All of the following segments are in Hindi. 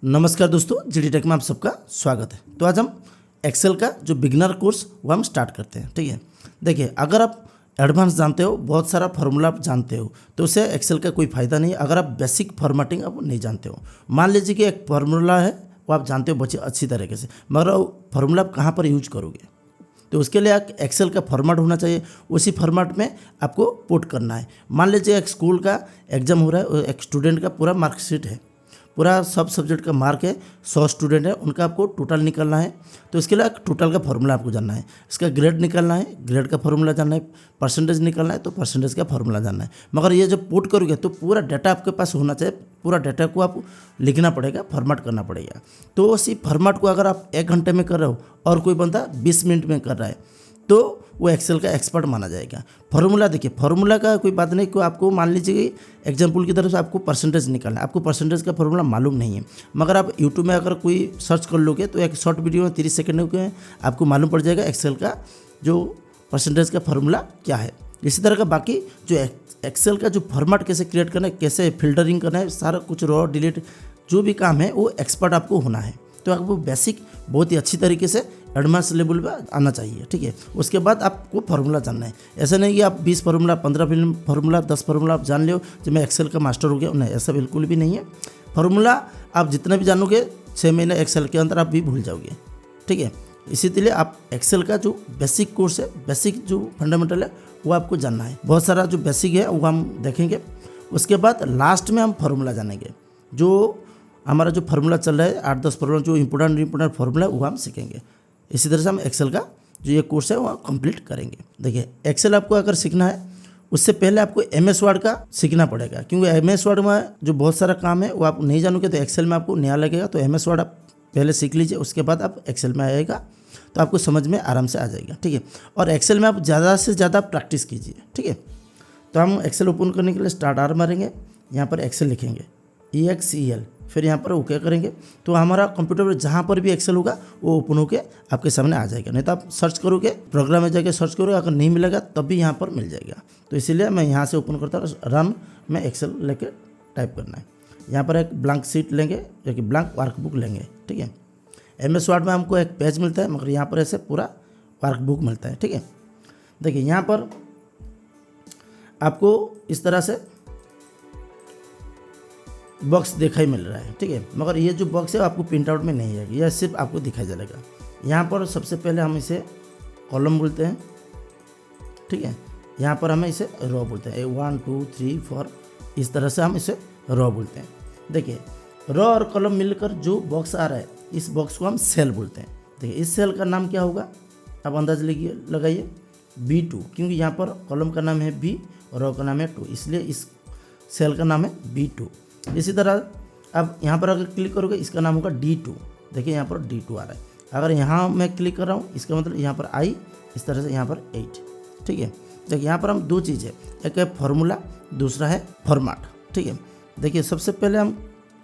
नमस्कार दोस्तों, जीडी टेक में आप सबका स्वागत है। तो आज हम एक्सेल का जो बिगिनर कोर्स वो हम स्टार्ट करते हैं। ठीक है, देखिए अगर आप एडवांस जानते हो, बहुत सारा फार्मूला आप जानते हो, तो उससे एक्सेल का कोई फ़ायदा नहीं है। अगर आप बेसिक फॉर्मेटिंग आप नहीं जानते हो, मान लीजिए कि एक फार्मूला है वो आप जानते हो बहुत अच्छी तरीके से, मगर वो फार्मूला आप कहाँ पर यूज करोगे, तो उसके लिए एक एक्सेल का फॉर्मेट होना चाहिए। उसी फॉर्मेट में आपको पुट करना है। मान लीजिए एक स्कूल का एग्जाम हो रहा है, एक स्टूडेंट का पूरा मार्कशीट है, पूरा सब सब्जेक्ट का मार्क है, 100 स्टूडेंट है, उनका आपको टोटल निकालना है। तो इसके लिए टोटल का फॉर्मूला आपको जानना है, इसका ग्रेड निकालना है, ग्रेड का फॉर्मूला जानना है, परसेंटेज निकालना है तो परसेंटेज का फॉर्मूला जानना है। मगर ये जब पुट करोगे तो पूरा डाटा आपके पास होना चाहिए, पूरा डाटा को आप लिखना पड़ेगा, फॉर्मेट करना पड़ेगा। तो उसी फॉर्मेट को अगर आप 1 घंटे में कर रहे हो और कोई बंदा 20 मिनट में कर रहा है तो वो एक्सेल का एक्सपर्ट माना जाएगा। फार्मूला देखिए, फार्मूला का कोई बात नहीं, कोई आपको मान लीजिए कि एग्जाम्पल की तरफ से आपको परसेंटेज निकालना है, आपको परसेंटेज का फार्मूला मालूम नहीं है, मगर आप यूट्यूब में अगर कोई सर्च कर लोगे तो एक शॉर्ट वीडियो में 30 सेकंड में आपको मालूम पड़ जाएगा एक्सेल का जो परसेंटेज का फार्मूला क्या है। इसी तरह का बाकी जो एक्सेल का जो फॉर्मेट कैसे क्रिएट करना है, कैसे फिल्टरिंग करना है, सारा कुछ रॉ डिलीट जो भी काम है वो एक्सपर्ट आपको होना है। तो आपको बेसिक बहुत ही अच्छी तरीके से एडवांस लेवल पर आना चाहिए। ठीक है, उसके बाद आपको फार्मूला जानना है। ऐसा नहीं कि आप 20 फार्मूला, 15 फार्मूला, 10 फार्मूला आप जान लो जो मैं एक्सेल का मास्टर हो गया, नहीं, ऐसा बिल्कुल भी नहीं है। फार्मूला आप जितना भी जानोगे 6 महीने एक्सेल के अंदर आप भी भूल जाओगे। ठीक है, इसीलिए आप एक्सेल का जो बेसिक कोर्स है, बेसिक जो फंडामेंटल है वो आपको जानना है। बहुत सारा जो बेसिक है वो हम देखेंगे। उसके बाद लास्ट में हम फार्मूला जानेंगे। जो हमारा जो फार्मूला चल रहा है 8-10 फार्मूला जो इंपॉर्टेंट फार्मूला है वो हम सीखेंगे। इसी तरह से हम एक्सेल का जो ये कोर्स है वो कंप्लीट करेंगे। देखिए एक्सेल आपको अगर सीखना है उससे पहले आपको एमएस वर्ड का सीखना पड़ेगा, क्योंकि एमएस वर्ड में जो बहुत सारा काम है वो आप नहीं जानोगे तो एक्सेल में आपको नया लगेगा। तो एमएस वर्ड आप पहले सीख लीजिए, उसके बाद आप एक्सेल में आएगा तो आपको समझ में आराम से आ जाएगा। ठीक है, और एक्सेल में आप ज़्यादा से ज़्यादा प्रैक्टिस कीजिए। ठीक है, तो हम एक्सेल ओपन करने के लिए स्टार्ट आर मारेंगे, यहाँ पर एक्सेल लिखेंगे EXEL, फिर यहाँ पर ओके करेंगे तो हमारा कंप्यूटर पर जहाँ पर भी एक्सेल होगा वो ओपन होके आपके सामने आ जाएगा। नहीं तो आप सर्च करोगे, प्रोग्राम में जाके सर्च करोगे, अगर नहीं मिलेगा तब भी यहाँ पर मिल जाएगा। तो इसीलिए मैं यहाँ से ओपन करता हूँ, रन में एक्सेल लेके टाइप करना है। यहाँ पर एक ब्लैंक शीट लेंगे, जो कि ब्लैंक वर्कबुक लेंगे। ठीक है, एमएस वर्ड में हमको एक पेज मिलता है, मगर यहाँ पर ऐसे पूरा वर्कबुक मिलता है। ठीक है, देखिए यहाँ पर आपको इस तरह से बॉक्स दिखाई मिल रहा है। ठीक है, मगर ये जो बॉक्स है आपको प्रिंट आउट में नहीं है, यह सिर्फ आपको दिखाई चलेगा। यहाँ पर सबसे पहले हम इसे कॉलम बोलते हैं। ठीक है, यहाँ पर हमें इसे रो बोलते हैं, 1 2 3 4 इस तरह से हम इसे रो बोलते हैं। देखिए रो और कॉलम मिलकर जो बॉक्स आ रहा है इस बॉक्स को हम सेल बोलते हैं। देखिए इस सेल का नाम क्या होगा आप अंदाज लगाइए, B2, क्योंकि यहाँ पर कॉलम का नाम है B और रो का नाम है 2, इसलिए इस सेल का नाम है B2। इसी तरह अब यहाँ पर अगर क्लिक करोगे इसका नाम होगा D2। देखिए यहाँ पर D2 आ रहा है। अगर यहाँ मैं क्लिक कर रहा हूँ इसका मतलब यहाँ पर I, इस तरह से यहाँ पर 8। ठीक है, देखिए यहाँ पर हम दो चीज़ है, एक है फार्मूला, दूसरा है फॉर्मेट। ठीक है, देखिए सबसे पहले हम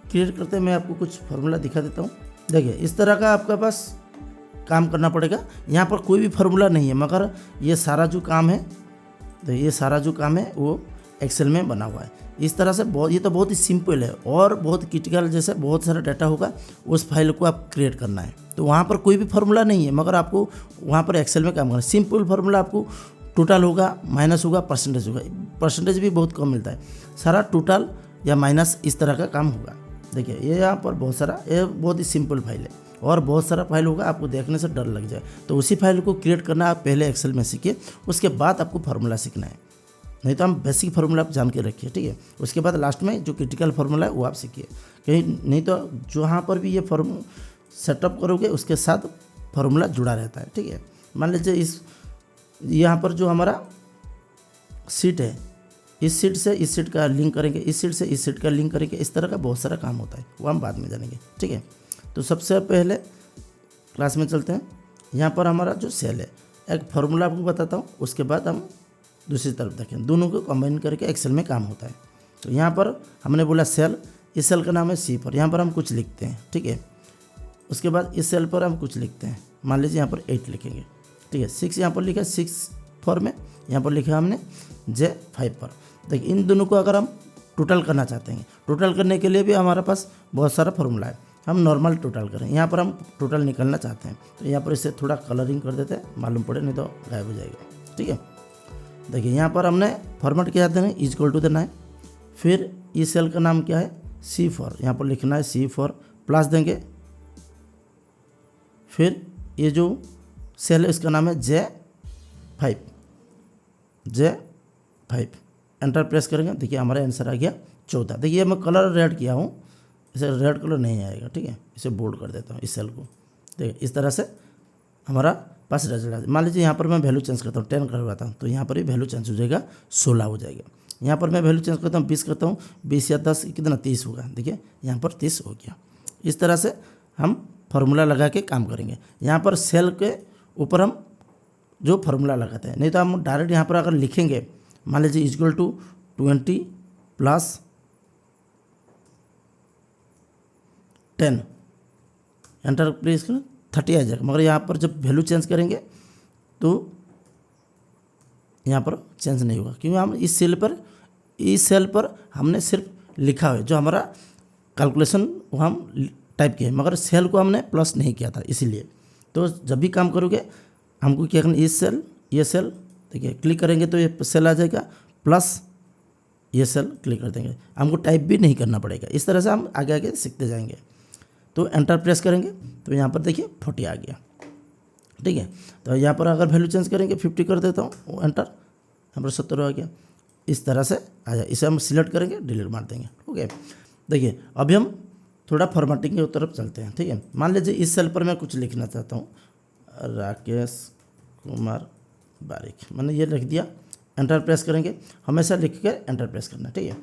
क्रिएट करते हैं, मैं आपको कुछ फार्मूला दिखा देता हूँ। देखिए इस तरह का आपके पास काम करना पड़ेगा। यहाँ पर कोई भी फार्मूला नहीं है, मगर ये सारा जो काम है, तो ये सारा जो काम है वो एक्सेल में बना हुआ है। इस तरह से ये तो बहुत ही सिंपल है, और बहुत क्रिटिकल जैसे बहुत सारा डाटा होगा उस फाइल को आप क्रिएट करना है। तो वहाँ पर कोई भी फार्मूला नहीं है, मगर आपको वहाँ पर एक्सेल में काम करना है। सिंपल फार्मूला आपको टोटल होगा, माइनस होगा, परसेंटेज होगा। परसेंटेज भी बहुत कम मिलता है, सारा टोटल या माइनस इस तरह का काम होगा। देखिए ये यहाँ पर बहुत सारा, ये बहुत ही सिंपल फाइल है, और बहुत सारा फाइल होगा, आपको देखने से डर लग जाए। तो उसी फाइल को क्रिएट करना आप पहले एक्सेल में सीखिए, उसके बाद आपको फार्मूला सीखना है। नहीं तो हम बेसिक फार्मूला आप जान के रखिए। ठीक है, उसके बाद लास्ट में जो क्रिटिकल फार्मूला है वो आप सीखिए, कहीं नहीं तो जहाँ पर भी ये सेटअप करोगे उसके साथ फार्मूला जुड़ा रहता है। ठीक है, मान लीजिए इस यहाँ पर जो हमारा सीट है, इस सीट से इस सीट का लिंक करेंगे, इस सीट से इस सीट का लिंक करेंगे, इस तरह का बहुत सारा काम होता है, वो हम बाद में जानेंगे। ठीक है, तो सबसे पहले क्लास में चलते हैं। यहाँ पर हमारा जो सेल है, एक फार्मूला आपको बताता हूँ, उसके बाद हम दूसरी तरफ देखें। दोनों को कंबाइन करके एक्सेल में काम होता है। तो यहाँ पर हमने बोला सेल, इस सेल का नाम है C4, यहाँ पर हम कुछ लिखते हैं। ठीक है, उसके बाद इस सेल पर हम कुछ लिखते हैं, मान लीजिए यहाँ पर 8 लिखेंगे। ठीक है, 6 यहाँ पर लिखा है 6 में, यहाँ पर लिखा हमने J5 पर। देखिए इन दोनों को अगर हम टोटल करना चाहते हैं, टोटल करने के लिए भी हमारे पास बहुत सारा फॉर्मूला है। हम नॉर्मल टोटल करें। यहाँ पर हम टोटल निकालना चाहते हैं, तो यहाँ पर इसे थोड़ा कलरिंग कर देते हैं, मालूम पड़े नहीं तो गायब हो जाएगा। ठीक है, देखिए यहाँ पर हमने फॉर्मेट क्या देना है, इज इक्वल टू देना है। फिर इस सेल का नाम क्या है, C4, यहाँ पर लिखना है C4 प्लस देंगे। फिर ये जो सेल है इसका नाम है J5, एंटर प्रेस करेंगे। देखिए हमारा आंसर आ गया 14। देखिए मैं कलर रेड किया हूँ, इसे रेड कलर नहीं आएगा। ठीक है, इसे बोल्ड कर देता हूँ इस सेल को। देखिए इस तरह से हमारा पास रिजल्ट आ जाए। मान लीजिए यहाँ पर मैं वैल्यू चेंज करता हूँ, 10 करवाता हूँ, तो यहाँ पर भी वैल्यू चेंज हो जाएगा, 16 हो जाएगा। यहाँ पर मैं वैल्यू चेंज करता हूँ, 20 करता हूँ, 20 या 10 कितना 30 होगा। देखिए यहाँ पर 30 हो गया। इस तरह से हम फार्मूला लगा के काम करेंगे। यहाँ पर सेल के ऊपर हम जो फार्मूला लगाते हैं, नहीं तो हम डायरेक्ट यहाँ पर अगर लिखेंगे, मान लीजिए equal to 20 plus 10, enter press करें, 30 आ जाएगा। मगर यहाँ पर जब वैल्यू चेंज करेंगे तो यहाँ पर चेंज नहीं होगा, क्योंकि हम इस सेल पर हमने सिर्फ लिखा है, जो हमारा कैलकुलेशन वो हम टाइप किए, मगर सेल को हमने प्लस नहीं किया था। इसीलिए तो जब भी काम करोगे हमको क्या करना, ये सेल देखिए क्लिक करेंगे तो ये सेल आ जाएगा, प्लस ये सेल क्लिक कर देंगे, हमको टाइप भी नहीं करना पड़ेगा। इस तरह से हम आगे आगे सीखते जाएंगे। तो एंटर प्रेस करेंगे तो यहाँ पर देखिए 40 आ गया। ठीक है, तो यहाँ पर अगर वैल्यू चेंज करेंगे 50 कर देता हूँ, वो एंटर, यहाँ पर 70 आ गया। इस तरह से आ जाए। इसे हम सिलेक्ट करेंगे, डिलीट मार देंगे। ओके, देखिए अभी हम थोड़ा फॉर्मेटिंग की तरफ चलते हैं। ठीक है, मान लीजिए इस सेल पर मैं कुछ लिखना चाहता हूँ, राकेश कुमार बारिक, मैंने ये लिख दिया। एंटर प्रेस करेंगे, हमेशा लिख के एंटर प्रेस करना। ठीक है,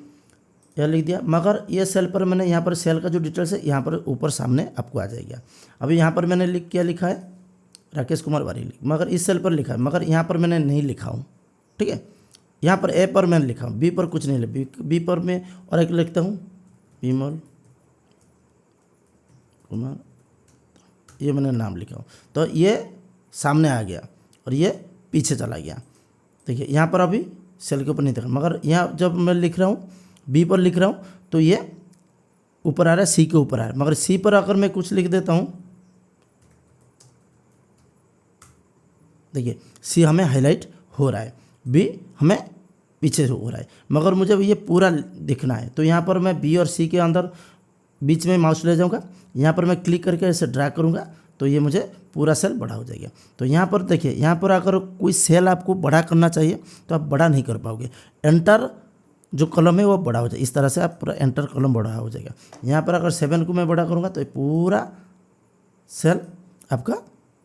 यह लिख दिया। मगर ये सेल पर मैंने यहाँ पर सेल का जो डिटेल्स है यहाँ पर ऊपर सामने आपको आ जाएगा। अभी यहाँ पर मैंने क्या लिखा है, राकेश कुमार बारिक, मगर इस सेल पर लिखा है, मगर यहाँ पर मैंने नहीं लिखा हूँ। ठीक है, यहाँ पर ए पर मैंने लिखा हूँ, बी पर कुछ नहीं लिखा। बी पर मैं और एक लिखता हूँ, विमल कुमार, ये मैंने नाम लिखा हूँ, तो ये सामने आ गया और ये पीछे चला गया। देखिए यहाँ पर अभी सेल के ऊपर नहीं देखा, मगर यहाँ जब मैं लिख रहा हूँ बी पर लिख रहा हूँ तो ये ऊपर आ रहा है, सी के ऊपर आ रहा है। मगर सी पर अगर मैं कुछ लिख देता हूँ, देखिए सी हमें हाईलाइट हो रहा है, बी हमें पीछे से हो रहा है, मगर मुझे ये पूरा दिखना है। तो यहाँ पर मैं बी और सी के अंदर बीच में माउस ले जाऊँगा, यहाँ पर मैं क्लिक करके इसे ड्रैग करूँगा तो ये मुझे पूरा सेल बड़ा हो जाएगा। तो यहाँ पर देखिए, यहाँ पर अगर कोई सेल आपको बड़ा करना चाहिए तो आप बड़ा नहीं कर पाओगे। एंटर जो कॉलम है वो बड़ा हो जाए, इस तरह से आप पूरा एंटर कॉलम बड़ा हो जाएगा। यहाँ पर अगर 7 को मैं बड़ा करूँगा तो पूरा सेल आपका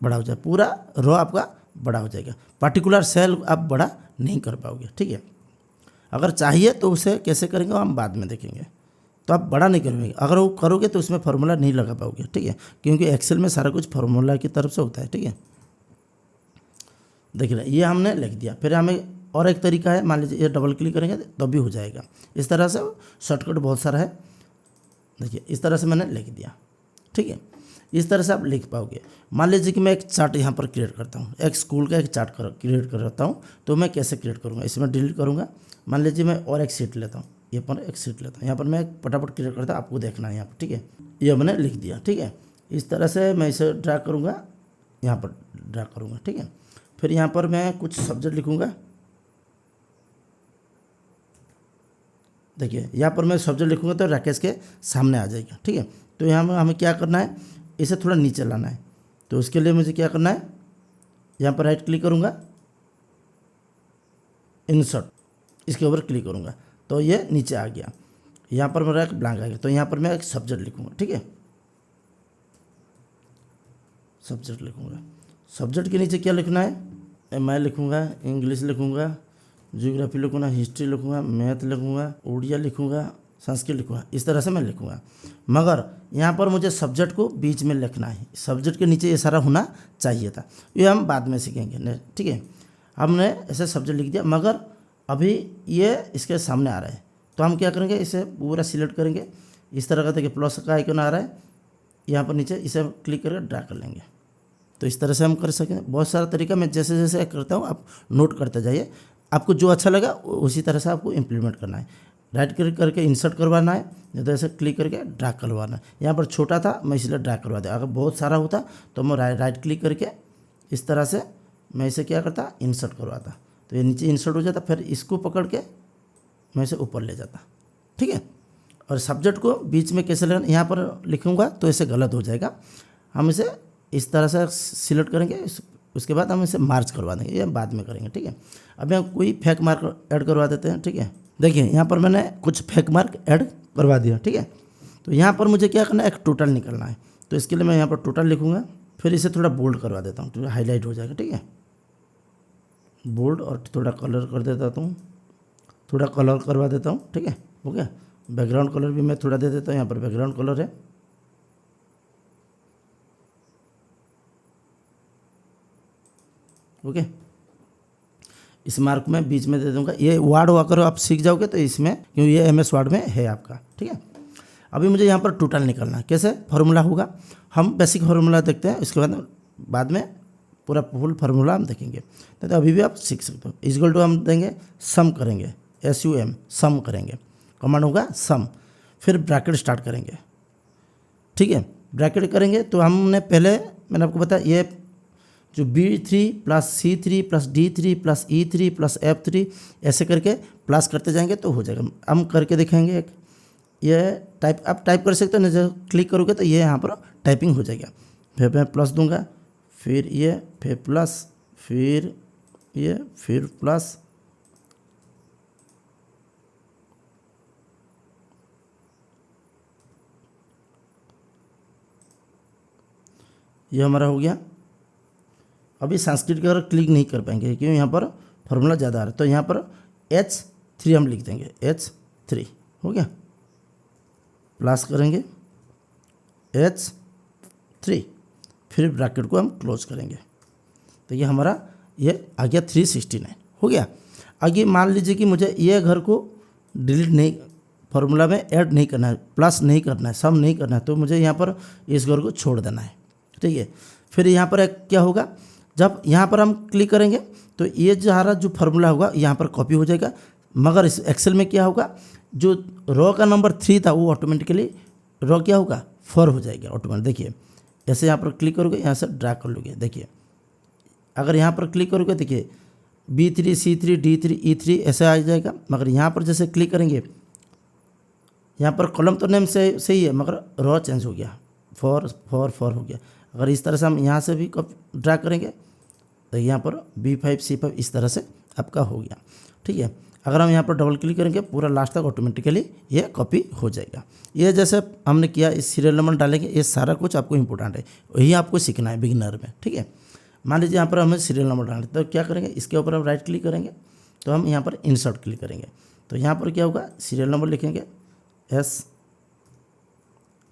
बड़ा हो जाएगा, पूरा रो आपका बड़ा हो जाएगा। पर्टिकुलर सेल आप बड़ा नहीं कर पाओगे। ठीक है, अगर चाहिए तो उसे कैसे करेंगे हम बाद में देखेंगे। तो आप बड़ा नहीं करोगे, अगर वो करोगे तो उसमें फार्मूला नहीं लगा पाओगे। ठीक है, क्योंकि एक्सेल में सारा कुछ फार्मूला की तरफ से होता है। ठीक है, देख रहे ये हमने लिख दिया। फिर हमें और एक तरीका है, मान लीजिए ये डबल क्लिक करेंगे तो भी हो जाएगा। इस तरह से शॉर्टकट बहुत सारा है। देखिए इस तरह से मैंने लिख दिया। ठीक है, इस तरह से आप लिख पाओगे। मान लीजिए कि मैं एक चार्ट यहाँ पर क्रिएट करता हूँ, एक स्कूल का एक चार्ट क्रिएट करता हूँ, तो मैं कैसे क्रिएट करूँगा, इसमें डिलीट करूँगा। मान लीजिए मैं और एक सीट लेता हूँ, ये पर एक सीट लेता हूँ, यहाँ पर मैं फटाफट क्रिएट करता हूँ, आपको देखना है यहाँ पर। ठीक है, ये मैंने लिख दिया। ठीक है, इस तरह से मैं इसे ड्रैग करूँगा, यहाँ पर ड्रैग करूँगा। ठीक है, फिर यहाँ पर मैं कुछ सब्जेक्ट लिखूँगा। देखिए यहाँ पर मैं सब्जेक्ट लिखूँगा तो राकेश के सामने आ जाएगा। ठीक है, तो यहाँ में हमें क्या करना है, इसे थोड़ा नीचे लाना है। तो उसके लिए मुझे क्या करना है, यहाँ पर राइट क्लिक करूँगा, इंसर्ट, इसके ऊपर क्लिक करूँगा तो ये नीचे आ गया। यहाँ पर मेरा एक ब्लैंक आ गया, तो यहाँ पर मैं एक सब्जेक्ट लिखूँगा। ठीक है, सब्जेक्ट लिखूँगा। सब्जेक्ट के नीचे क्या लिखना है, मैं लिखूँगा, इंग्लिश लिखूँगा, ज्योग्राफी लिखूँगा, हिस्ट्री लिखूँगा, मैथ लिखूँगा, उड़िया लिखूँगा, संस्कृत लिखूँगा। इस तरह से मैं लिखूँगा। मगर यहाँ पर मुझे सब्जेक्ट को बीच में लिखना है, सब्जेक्ट के नीचे ये सारा होना चाहिए था, ये हम बाद में सीखेंगे। ठीक है, हमने ऐसे सब्जेक्ट लिख दिया, मगर अभी ये इसके सामने आ रहा है, तो हम क्या करेंगे, इसे पूरा सिलेक्ट करेंगे। इस तरह का देखिए प्लस का आइकन आ रहा है, यहाँ पर नीचे इसे क्लिक करके ड्रैग कर लेंगे। तो इस तरह से हम कर सकें। बहुत सारा तरीका मैं जैसे जैसे करता हूँ आप नोट करते जाइए, आपको जो अच्छा लगा उसी तरह से आपको इम्प्लीमेंट करना है। राइट क्लिक करके इंसर्ट करवाना है, नहीं तो ऐसे क्लिक करके ड्रैग करवाना है। यहाँ पर छोटा था मैं इसलिए ड्रैग करवा दिया, अगर बहुत सारा होता तो मैं राइट क्लिक करके इस तरह से मैं इसे क्या करता, इंसर्ट करवाता, तो ये नीचे इंसर्ट हो जाता, फिर इसको पकड़ के मैं इसे ऊपर ले जाता। ठीक है, और सब्जेक्ट को बीच में कैसे लेना, यहाँ पर लिखूँगा तो इसे गलत हो जाएगा। हम इसे इस तरह से सिलेक्ट करेंगे, उसके बाद हम इसे मार्च करवा देंगे, ये बाद में करेंगे। ठीक है, अब यहाँ कोई फेक मार्क ऐड करवा देते हैं। ठीक है, देखिए यहाँ पर मैंने कुछ फेक मार्क ऐड करवा दिया। ठीक है, तो यहाँ पर मुझे क्या करना है, एक टोटल निकलना है, तो इसके लिए मैं यहाँ पर टोटल लिखूँगा, फिर इसे थोड़ा बोल्ड करवा देता हूँ, तो हाईलाइट हो जाएगा। ठीक है, बोल्ड, और थोड़ा कलर कर देता हूँ, थोड़ा कलर करवा देता हूँ। ठीक है, हो गया। बैकग्राउंड कलर भी मैं थोड़ा दे देता हूँ, यहाँ पर बैकग्राउंड कलर है। ओके, इस मार्क में बीच में दे दूंगा। ये वर्ड हुआ करो आप सीख जाओगे तो इसमें, क्योंकि ये MS वर्ड में है आपका। ठीक है, अभी मुझे यहाँ पर टोटल निकालना है, कैसे फार्मूला होगा, हम बेसिक फार्मूला देखते हैं, इसके बाद में पूरा फुल फार्मूला हम देखेंगे, तो अभी भी आप सीख सकते हो। इक्वल टू हम देंगे, सम करेंगे, SUM सम करेंगे, कमांड होगा सम, फिर ब्रैकेट स्टार्ट करेंगे। ठीक है, ब्रैकेट करेंगे तो हमने पहले मैंने आपको बताया, ये जो B3 + C3 + D3 + E3 + F3 ऐसे करके प्लस करते जाएंगे तो हो जाएगा। हम करके दिखाएंगे एक, ये टाइप आप टाइप कर सकते हो ना, जब क्लिक करोगे तो ये यहाँ पर टाइपिंग हो जाएगा। फिर मैं प्लस दूंगा, फिर ये, फिर प्लस, फिर ये, फिर प्लस, ये हमारा हो गया। अभी संस्कृत के अगर क्लिक नहीं कर पाएंगे क्योंकि यहाँ पर फार्मूला ज़्यादा आ रहा है, तो यहाँ पर H3 हम लिख देंगे, H3 हो गया, प्लस करेंगे H3, फिर ब्रैकेट को हम क्लोज करेंगे, तो ये हमारा ये आ गया 369 हो गया। आगे मान लीजिए कि मुझे ये घर को डिलीट नहीं, फार्मूला में ऐड नहीं करना है, प्लस नहीं करना है, सम नहीं करना है, तो मुझे यहाँ पर इस घर को छोड़ देना है। ठीक है, फिर यहाँ पर एक क्या होगा, जब यहाँ पर हम क्लिक करेंगे तो ये हमारा जो फार्मूला होगा यहाँ पर कॉपी हो जाएगा, मगर इस एक्सेल में क्या होगा, जो रो का नंबर 3 था वो ऑटोमेटिकली रो क्या होगा 4 हो जाएगा ऑटोमेटिक। देखिए ऐसे यहाँ पर क्लिक करोगे, यहाँ से ड्रैग कर लोगे, देखिए अगर यहाँ पर क्लिक करोगे देखिए B3 C3 D3 E3 ऐसे आ जाएगा, मगर यहाँ पर जैसे क्लिक करेंगे, यहाँ पर कॉलम तो नेम से सही है मगर रो चेंज हो गया, 4 4 4 हो गया। अगर इस तरह से हम यहाँ से भी ड्रैग करेंगे तो यहाँ पर B5 C5 इस तरह से आपका हो गया। ठीक है, अगर हम यहाँ पर डबल क्लिक करेंगे पूरा लास्ट तक ऑटोमेटिकली ये कॉपी हो जाएगा। ये जैसे हमने किया, इस सीरियल नंबर डालेंगे, ये सारा कुछ आपको इंपॉर्टेंट है, वही आपको सीखना है बिगिनर में। ठीक है, मान लीजिए यहाँ पर हमें सीरियल नंबर डालना है, तो क्या करेंगे, इसके ऊपर हम राइट क्लिक करेंगे, तो हम यहाँ पर इंसर्ट क्लिक करेंगे, तो यहाँ पर क्या होगा, सीरियल नंबर लिखेंगे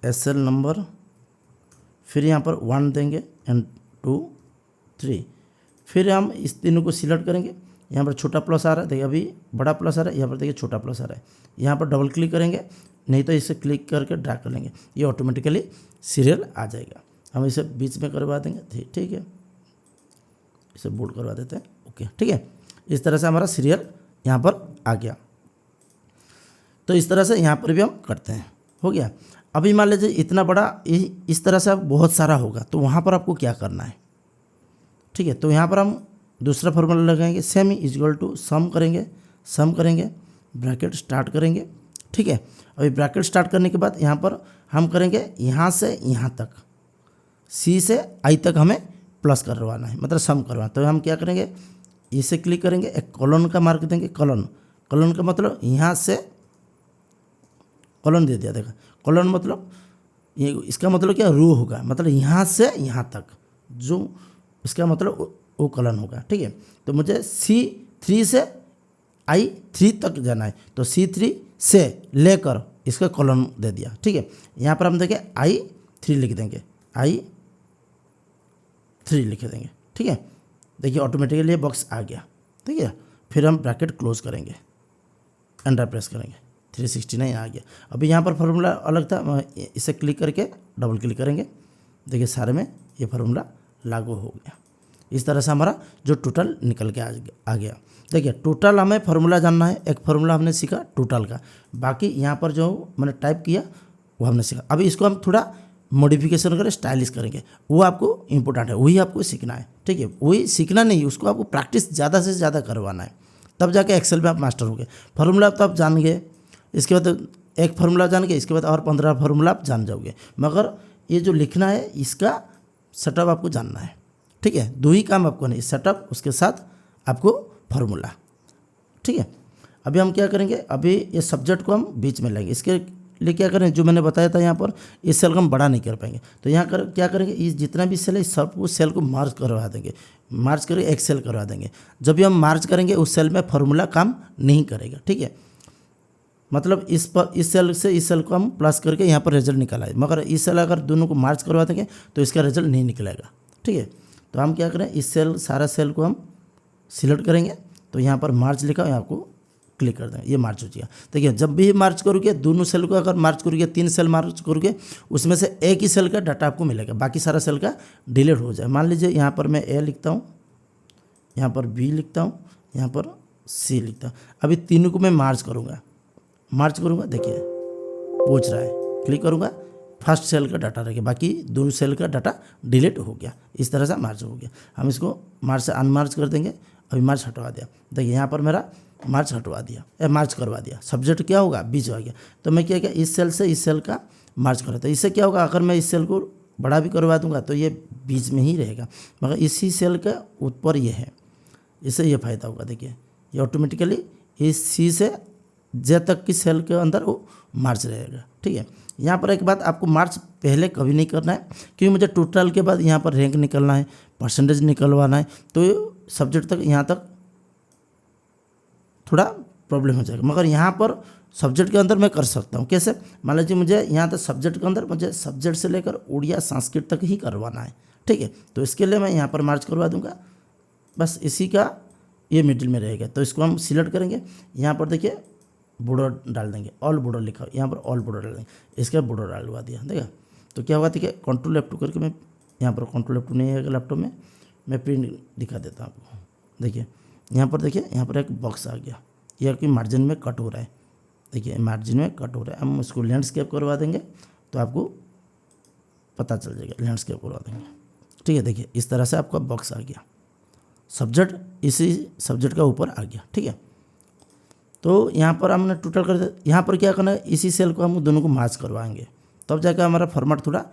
SL नंबर, फिर यहाँ पर 1 देंगे एंड 2 3, फिर हम इस तीनों को सिलेक्ट करेंगे। यहाँ पर छोटा प्लस आ रहा है, देखिए अभी बड़ा प्लस आ रहा है, यहाँ पर देखिए छोटा प्लस आ रहा है, यहाँ पर डबल क्लिक करेंगे, नहीं तो इसे क्लिक करके ड्रैग कर लेंगे, ये ऑटोमेटिकली सीरियल आ जाएगा। हम इसे बीच में करवा देंगे, ठीक है, इसे बोल्ड करवा देते हैं, ओके। ठीक है, इस तरह से हमारा सीरियल यहाँ पर आ गया। तो इस तरह से यहाँ पर भी हम करते हैं, हो गया। अभी मान लीजिए इतना बड़ा इस तरह से बहुत सारा होगा, तो वहाँ पर आपको क्या करना है, ठीक है। तो यहाँ पर हम दूसरा फार्मूला लगाएंगे, सेम इक्वल टू सम करेंगे, ब्रैकेट स्टार्ट करेंगे। ठीक है, अभी ब्रैकेट स्टार्ट करने के बाद यहाँ पर हम करेंगे यहाँ से यहाँ तक, C से I तक हमें प्लस करवाना है, मतलब सम करवाना। तो हम क्या करेंगे, इसे क्लिक करेंगे, एक कॉलन का मार्क देंगे, कॉलन का मतलब यहाँ से कॉलन दे दिया, देखा कॉलन मतलब ये, इसका मतलब क्या, रो होगा, मतलब यहाँ से यहाँ तक जो इसका मतलब वो कॉलन होगा। ठीक है, तो मुझे C3 से I3 तक जाना है, तो C3 से लेकर इसका कॉलन दे दिया। ठीक है, यहाँ पर हम देखें I3 लिख देंगे, I3 लिख देंगे। ठीक है, देखिए ऑटोमेटिकली ये बॉक्स आ गया। ठीक है, फिर हम ब्रैकेट क्लोज करेंगे, एंटर प्रेस करेंगे, 369 आ गया। अभी यहाँ पर फार्मूला अलग था, इसे क्लिक करके डबल क्लिक करेंगे, देखिए सारे में ये फार्मूला लागू हो गया। इस तरह से हमारा जो टोटल निकल के आ गया। देखिए टोटल हमें फार्मूला जानना है, एक फार्मूला हमने सीखा टोटल का, बाकी यहाँ पर जो मैंने टाइप किया वो हमने सीखा। अभी इसको हम थोड़ा मॉडिफिकेशन करें, स्टाइलिश करेंगे, वो आपको इंपॉर्टेंट है, वही आपको सीखना है। ठीक है, वही सीखना नहीं, उसको आपको प्रैक्टिस ज़्यादा से ज़्यादा करवाना है, तब जाके एक्सेल में आप मास्टर हो गए। फार्मूला तो आप जान गए, इसके बाद एक फार्मूला जान गए, इसके बाद और 15 फार्मूला आप जान जाओगे, मगर ये जो लिखना है इसका सेटअप आपको जानना है। ठीक है, दो ही काम आपको नहीं, सेटअप उसके साथ आपको फार्मूला। ठीक है, अभी हम क्या करेंगे, अभी ये सब्जेक्ट को हम बीच में लाएंगे। इसके लिए क्या करें, जो मैंने बताया था यहाँ पर, इस सेल को हम बड़ा नहीं कर पाएंगे, तो यहाँ क्या करेंगे, इस जितना भी सेल है सब उस सेल को मार्च करवा देंगे, मार्च करके एक सेल करवा देंगे। जब भी हम मार्च करेंगे उस सेल में फार्मूला काम नहीं करेगा। ठीक है, मतलब इस सेल से इस सेल को हम प्लस करके यहाँ पर रिजल्ट निकाला है, मगर इस सेल अगर दोनों को मार्च करवा देंगे तो इसका रिजल्ट नहीं निकलेगा। ठीक है, तो हम क्या करें, इस सेल सारा सेल को हम सिलेक्ट करेंगे, तो यहाँ पर मार्च लिखा है, आपको क्लिक कर देंगे, ये मार्च हो जाएगा। देखिए जब भी मार्च करोगे, दोनों सेल को अगर मार्च करोगे, 3 सेल मार्च करोगे, उसमें से एक ही सेल का डाटा आपको मिलेगा, बाकी सारा सेल का डिलीट हो जाए। मान लीजिए यहाँ पर मैं ए लिखता हूँ, यहाँ पर बी लिखता हूँ, यहाँ पर सी लिखता हूँ। अभी तीनों को मैं मार्च करूँगा, देखिए पूछ रहा है, क्लिक करूँगा, फर्स्ट सेल का डाटा रहेगा, बाकी दोनों सेल का डाटा डिलीट हो गया। इस तरह से मार्च हो गया। हम इसको मार्च से अनमार्च कर देंगे। अभी मार्च हटवा दिया, देखिए यहाँ पर मेरा मार्च हटवा दिया, मार्च करवा दिया, सब्जेक्ट क्या होगा, बीच आ गया। तो मैं क्या किया, इस सेल से इस सेल का मार्च करा, तो इससे क्या होगा, अगर मैं इस सेल को बड़ा भी करवा दूंगा तो ये बीच में ही रहेगा, मगर इसी सेल का ऊपर ये है, इससे ये फ़ायदा होगा। देखिए ये ऑटोमेटिकली इस सी से जे तक की सेल के अंदर वो मार्च रहेगा। ठीक है, यहाँ पर एक बात, आपको मार्च पहले कभी नहीं करना है, क्योंकि मुझे टोटल के बाद यहाँ पर रैंक निकलना है, परसेंटेज निकलवाना है, तो सब्जेक्ट तक यहाँ तक थोड़ा प्रॉब्लम हो जाएगा। मगर यहाँ पर सब्जेक्ट के अंदर मैं कर सकता हूँ। कैसे, मान लीजिए मुझे यहाँ तक सब्जेक्ट के अंदर मुझे सब्जेक्ट से लेकर उड़िया संस्कृत तक ही करवाना है। ठीक है, तो इसके लिए मैं यहाँ पर मार्च करवा दूँगा, बस इसी का ये मिडिल में रहेगा। तो इसको हम सिलेक्ट करेंगे, यहाँ पर देखिए बॉर्डर डाल देंगे, ऑल बॉर्डर लिखा, यहाँ पर ऑल बॉर्डर डाल देंगे, इसका बॉर्डर डालवा दिया। देखा, तो क्या होगा, देखिए कंट्रोल F2 करके मैं यहाँ पर, कंट्रोल F2 नहीं है लैपटॉप में, मैं प्रिंट दिखा देता हूँ आपको। देखिए यहाँ पर, देखिए यहाँ पर एक बॉक्स आ गया, यह कि मार्जिन में कट हो रहा है। देखिए मार्जिन में कट हो रहा है, हम इसको लैंडस्केप करवा देंगे तो आपको पता चल जाएगा, लैंडस्केप करवा देंगे। ठीक है, देखिए इस तरह से आपका बॉक्स आ गया, सब्जेक्ट इसी सब्जेक्ट का ऊपर आ गया। ठीक है, तो यहाँ पर हमने टोटल कर दिया। यहाँ पर क्या करना है, इसी सेल को हम दोनों को मार्च करवाएंगे, तब जाकर हमारा फॉर्मेट थोड़ा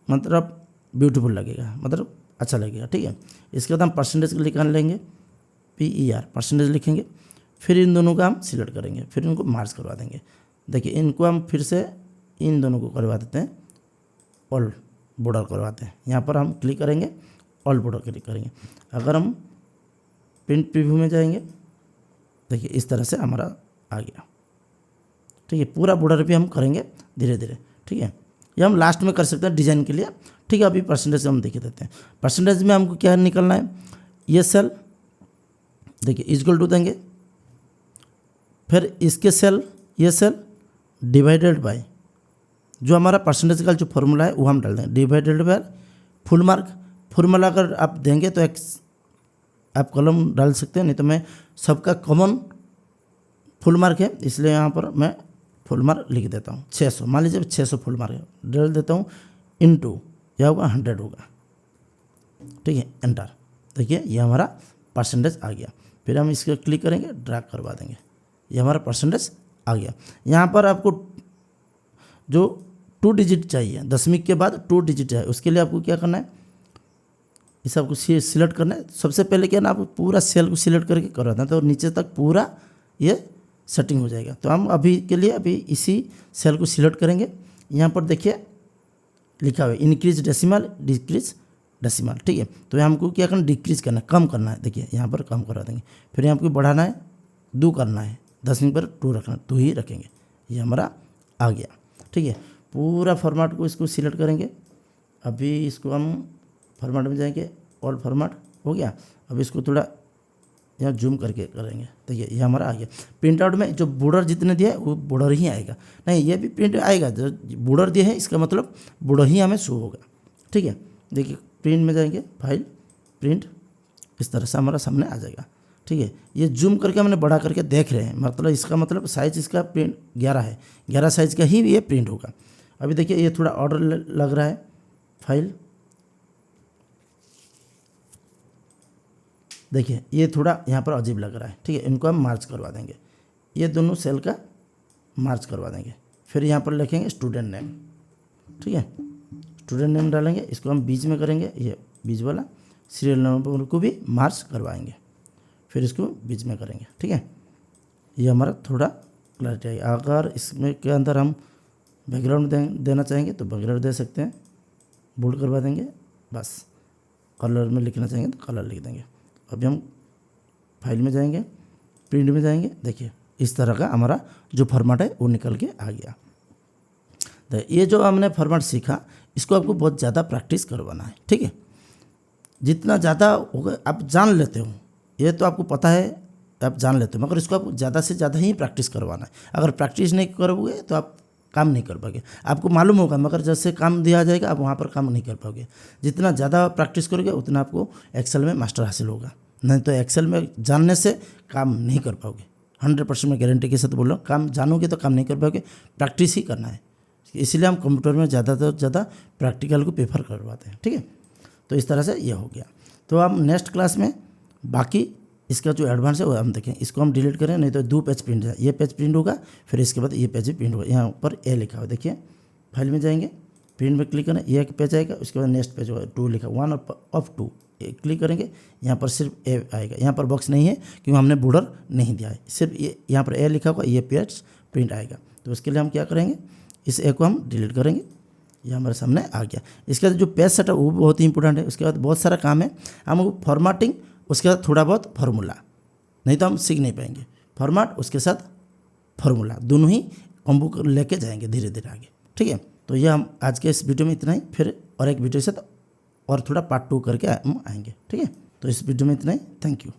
मतलब ब्यूटीफुल लगेगा, मतलब अच्छा लगेगा। ठीक है, इसके बाद हम परसेंटेज निकाल लेंगे, PER परसेंटेज लिखेंगे, फिर इन दोनों का हम सिलेक्ट करेंगे, फिर इनको मार्च करवा देंगे। देखिए इनको हम फिर से इन दोनों को करवा देते हैं, ऑल बॉर्डर करवाते हैं। यहाँ पर हम क्लिक करेंगे, ऑल बॉर्डर क्लिक करेंगे। अगर हम प्रिंट प्रीव्यू में जाएंगे, देखिए इस तरह से हमारा आ गया। ठीक है, पूरा बॉर्डर भी हम करेंगे धीरे धीरे। ठीक है, ये हम लास्ट में कर सकते हैं डिजाइन के लिए। ठीक है, अभी परसेंटेज हम देख देते हैं। परसेंटेज में हमको क्या निकलना है, ये सेल देखिए इक्वल टू देंगे, फिर इसके सेल, ये सेल डिवाइडेड बाय जो हमारा परसेंटेज का जो फॉर्मूला है वो हम डाल देंगे, divided by full mark. Formula अगर आप देंगे तो एक आप कॉलम डाल सकते हैं, नहीं तो मैं सबका कॉमन फुल मार्क है, इसलिए यहाँ पर मैं फुल मार्क लिख देता हूँ 600। मान लीजिए 600 फुल मार्क है, डाल देता हूँ, इनटू यह होगा 100 होगा। ठीक है, एंटर। देखिए ये हमारा परसेंटेज आ गया। फिर हम इसको क्लिक करेंगे, ड्रैग करवा देंगे, ये हमारा परसेंटेज आ गया। यहाँ पर आपको जो 2 डिजिट चाहिए, दशमिक के बाद 2 डिजिट चाहिए, उसके लिए आपको क्या करना है, इस सबको सिलेक्ट करना है। सबसे पहले क्या ना, आप पूरा सेल को सिलेक्ट करके करवाते हैं तो नीचे तक पूरा ये सेटिंग हो जाएगा। तो हम अभी के लिए अभी इसी सेल को सिलेक्ट करेंगे। यहाँ पर देखिए लिखा हुआ है इंक्रीज डेसिमल, डिक्रीज डेसिमल। ठीक है, तो हमको क्या करना, डिक्रीज करना है, कम करना है। देखिए यहाँ पर कम करा देंगे, फिर यहाँ पर बढ़ाना है, 2 करना है, दशमिक पर 2 रखना, 2 ही रखेंगे, ये हमारा आ गया। ठीक है, पूरा फॉर्मेट को इसको सिलेक्ट करेंगे। अभी इसको हम फॉर्मेट में जाएंगे, ऑल फॉर्मेट हो गया। अब इसको थोड़ा यहाँ जूम करके करेंगे, देखिए ये हमारा आ गया। प्रिंट आउट में जो बॉर्डर जितने दिया है वो बॉर्डर ही आएगा, नहीं ये भी प्रिंट आएगा, जो बॉर्डर दिए है इसका मतलब बॉर्डर ही हमें शो होगा। ठीक है, देखिए प्रिंट में जाएंगे, फाइल प्रिंट इस तरह से हमारा सामने आ जाएगा। ठीक है, ये जूम करके हमने बड़ा करके देख रहे हैं, मतलब इसका मतलब साइज इसका प्रिंट 11 है, 11 साइज का ही ये प्रिंट होगा। अभी देखिए ये थोड़ा ऑर्डर लग रहा है फाइल, देखिए ये थोड़ा यहाँ पर अजीब लग रहा है। ठीक है, इनको हम मार्च करवा देंगे, ये दोनों सेल का मार्च करवा देंगे। फिर यहाँ पर लिखेंगे स्टूडेंट नेम। ठीक है, स्टूडेंट नेम डालेंगे, इसको हम बीच में करेंगे, ये बीच वाला सीरियल नंबर को भी मार्च करवाएंगे, फिर इसको बीच में करेंगे। ठीक है, ये हमारा थोड़ा क्लैरिटी है। अगर इसमें के अंदर हम बैकग्राउंड देना चाहेंगे तो बैकग्राउंड दे सकते हैं, बोल्ड करवा देंगे, बस कलर में लिखना चाहेंगे तो कलर लिख देंगे। अभी हम फाइल में जाएंगे, प्रिंट में जाएंगे, देखिए इस तरह का हमारा जो फॉर्मेट है वो निकल के आ गया। तो ये जो हमने फॉर्मेट सीखा इसको आपको बहुत ज़्यादा प्रैक्टिस करवाना है। ठीक है, जितना ज़्यादा होगा आप जान लेते हो, ये तो आपको पता है, आप जान लेते हो, मगर इसको आपको ज़्यादा से ज़्यादा ही प्रैक्टिस करवाना है। अगर प्रैक्टिस नहीं करोगे तो आप काम नहीं कर पाओगे। आपको मालूम होगा मगर जैसे काम दिया जाएगा आप वहाँ पर काम नहीं कर पाओगे। जितना ज़्यादा प्रैक्टिस करोगे उतना आपको एक्सेल में मास्टर हासिल होगा, नहीं तो एक्सेल में जानने से काम नहीं कर पाओगे। 100% मैं गारंटी के साथ बोल रहा हूँ, काम जानोगे तो काम नहीं कर पाओगे, प्रैक्टिस ही करना है। इसलिए हम कंप्यूटर में ज़्यादा से ज़्यादा प्रैक्टिकल को प्रेफर करवाते हैं। ठीक है, तो इस तरह से ये हो गया। तो हम नेक्स्ट क्लास में बाकी इसका जो एडवांस है वो हम देखें। इसको हम डिलीट करें, नहीं तो 2 पेज प्रिंट है, ये पेज प्रिंट होगा, फिर इसके बाद ये पेज भी प्रिंट होगा। यहाँ पर ए लिखा हुआ, देखिए फाइल में जाएंगे, प्रिंट में क्लिक करें, ये एक पेज आएगा, उसके बाद नेक्स्ट पेज होगा, 2 लिखा, 1 ऑफ 2 क्लिक करेंगे, यहाँ पर सिर्फ ए आएगा। यहाँ पर बॉक्स नहीं है क्योंकि हमने बॉर्डर नहीं दिया है, सिर्फ ये यहाँ पर ए लिखा होगा, ये पेज प्रिंट आएगा। तो उसके लिए हम क्या करेंगे, इस ए को हम डिलीट करेंगे, ये हमारे सामने आ गया। इसके बाद जो पेज सेटअप वो बहुत ही इंपॉर्टेंट है। उसके बाद बहुत सारा काम है, हम फॉर्मेटिंग, उसके बाद थोड़ा बहुत फार्मूला, नहीं तो हम सीख नहीं पाएंगे। फॉर्मेट उसके साथ फार्मूला दोनों ही कॉम्बो लेके जाएंगे धीरे धीरे आगे। ठीक है, तो ये हम आज के इस वीडियो में इतना ही, फिर और एक वीडियो के साथ और थोड़ा पार्ट 2 करके हम आएंगे। ठीक है, तो इस वीडियो में इतना ही, थैंक यू।